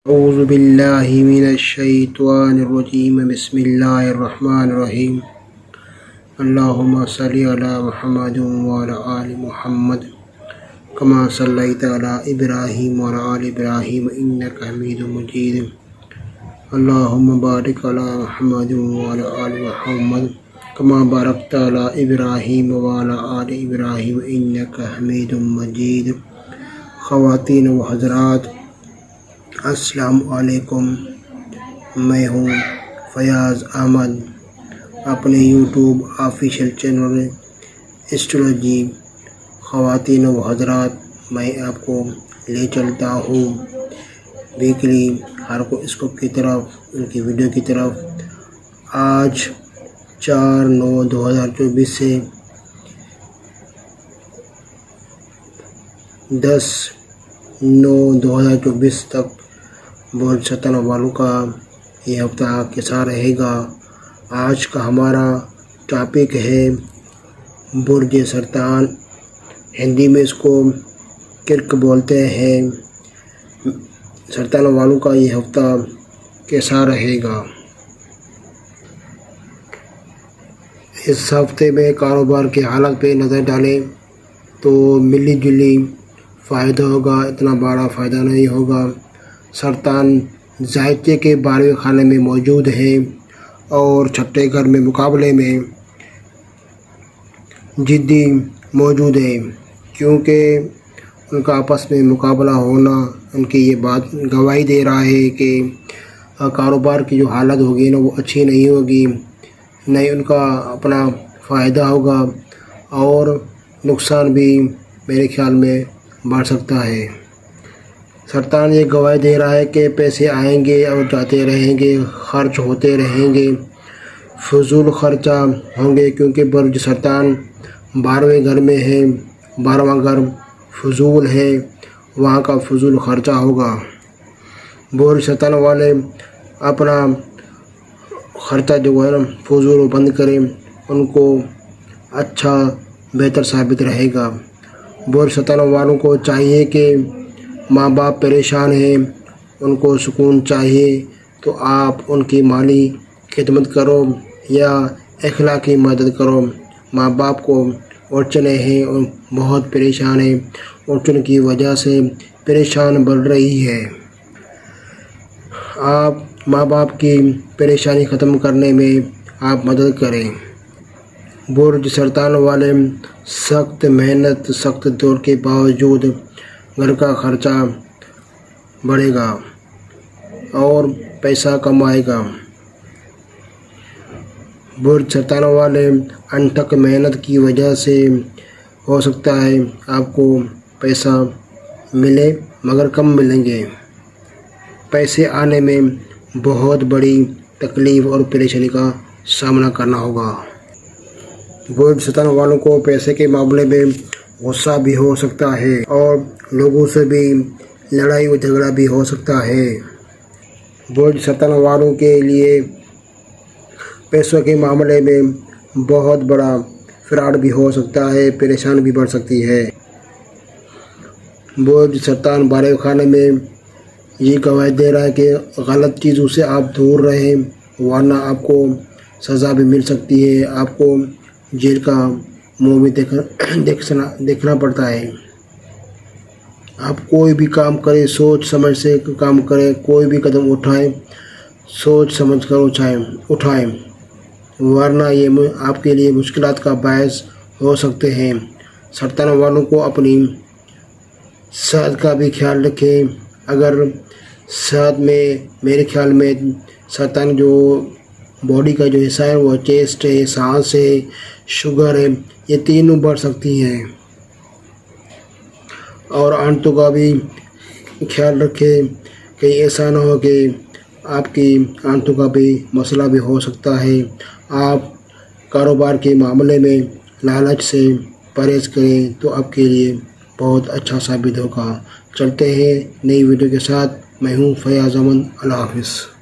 اعوذ باللہ من الشیطان الرجیم بسم اللہ الرحمن الرحیم اللہم صلی علی محمد وعلی آل محمد کما صلیت علی ابراہیم وعلی آل ابراہیم انکا حمید مجید اللہم بارک علی محمد وعلی آل محمد کما بارکت علی ابراہیم وعلی آل ابراہیم انکا حمید مجید۔ خواتین و حضرات، السلام علیکم۔ میں ہوں فیاض احمد، اپنے یوٹیوب آفیشیل چینل ایسٹرولوجی خواتین و حضرات میں آپ کو لے چلتا ہوں ویکلی ہاروسکوپ کی طرف، ان کی ویڈیو کی طرف۔ آج 4/9/2024 سے 10/9/2024 تک برج سرطان والوں کا یہ ہفتہ کیسا رہے گا۔ آج کا ہمارا ٹاپک ہے برج سرطان، ہندی میں اس کو کرک بولتے ہیں۔ سرطان والوں کا یہ ہفتہ کیسا رہے گا۔ اس ہفتے میں کاروبار کے حالات پہ نظر ڈالیں تو ملی جلی فائدہ ہوگا، اتنا بڑا فائدہ نہیں ہوگا۔ سرطان ذائقے کے 12ویں خانے میں موجود ہے اور چھٹے گھر میں مقابلے میں جدی موجود ہے، کیونکہ ان کا آپس میں مقابلہ ہونا ان کی یہ بات گواہی دے رہا ہے کہ کاروبار کی جو حالت ہوگی نا وہ اچھی نہیں ہوگی، نہیں ان کا اپنا فائدہ ہوگا اور نقصان بھی میرے خیال میں بڑھ سکتا ہے۔ سرطان یہ گواہی دے رہا ہے کہ پیسے آئیں گے اور جاتے رہیں گے، خرچ ہوتے رہیں گے، فضول خرچہ ہوں گے، کیونکہ برج سرطان 12ویں گھر میں ہے، 12واں گھر فضول ہے، وہاں کا فضول خرچہ ہوگا۔ برج سرطان والے اپنا خرچہ جو ہے نا فضول بند کریں، ان کو اچھا بہتر ثابت رہے گا۔ برج سرطان والوں کو چاہیے کہ ماں باپ پریشان ہیں، ان کو سکون چاہیے تو آپ ان کی مالی خدمت کرو یا اخلاقی مدد کرو۔ ماں باپ کو اڑچنیں ہیں، بہت پریشان ہیں، اڑچن کی وجہ سے پریشان بڑھ رہی ہے۔ آپ ماں باپ کی پریشانی ختم کرنے میں آپ مدد کریں۔ برج سرطان والے سخت محنت، سخت دور کے باوجود گھر کا خرچہ بڑھے گا اور پیسہ کمائے گا۔ برج سرطان والے انتھک محنت کی وجہ سے ہو سکتا ہے آپ کو پیسہ ملے مگر کم ملیں گے۔ پیسے آنے میں بہت بڑی تکلیف اور پریشانی کا سامنا کرنا ہوگا۔ برج سرطان والوں کو پیسے کے معاملے میں غصہ بھی ہو سکتا ہے اور لوگوں سے بھی لڑائی و جھگڑا بھی ہو سکتا ہے۔ برج سرطان والوں کے لیے پیسوں کے معاملے میں بہت بڑا فراڈ بھی ہو سکتا ہے، پریشانی بھی بڑھ سکتی ہے۔ برج سرطان 12ویں خانے میں یہ گواہی دے رہا ہے کہ غلط چیزوں سے آپ دور رہیں، ورنہ آپ کو سزا بھی مل سکتی ہے، آپ کو جیل کا منہ بھی دیکھنا پڑتا ہے۔ آپ کوئی بھی کام کریں سوچ سمجھ سے کام کریں، کوئی بھی قدم اٹھائیں سوچ سمجھ کر اٹھائیں، ورنہ یہ آپ کے لیے مشکلات کا باعث ہو سکتے ہیں۔ سرطان والوں کو اپنی صحت کا بھی خیال رکھیں۔ اگر صحت میں میرے خیال میں سرطان جو باڈی کا جو حصہ ہے وہ چیسٹ ہے، سانس ہے، شوگر ہے، یہ تینوں بڑھ سکتی ہیں۔ اور آنتوں کا بھی خیال رکھیں، کہیں ایسا نہ ہو کہ آپ کی آنتوں کا بھی مسئلہ بھی ہو سکتا ہے۔ آپ کاروبار کے معاملے میں لالچ سے پرہیز کریں تو آپ کے لیے بہت اچھا ثابت ہوگا۔ چلتے ہیں نئی ویڈیو کے ساتھ، میں ہوں فیاض احمد، اللہ حافظ۔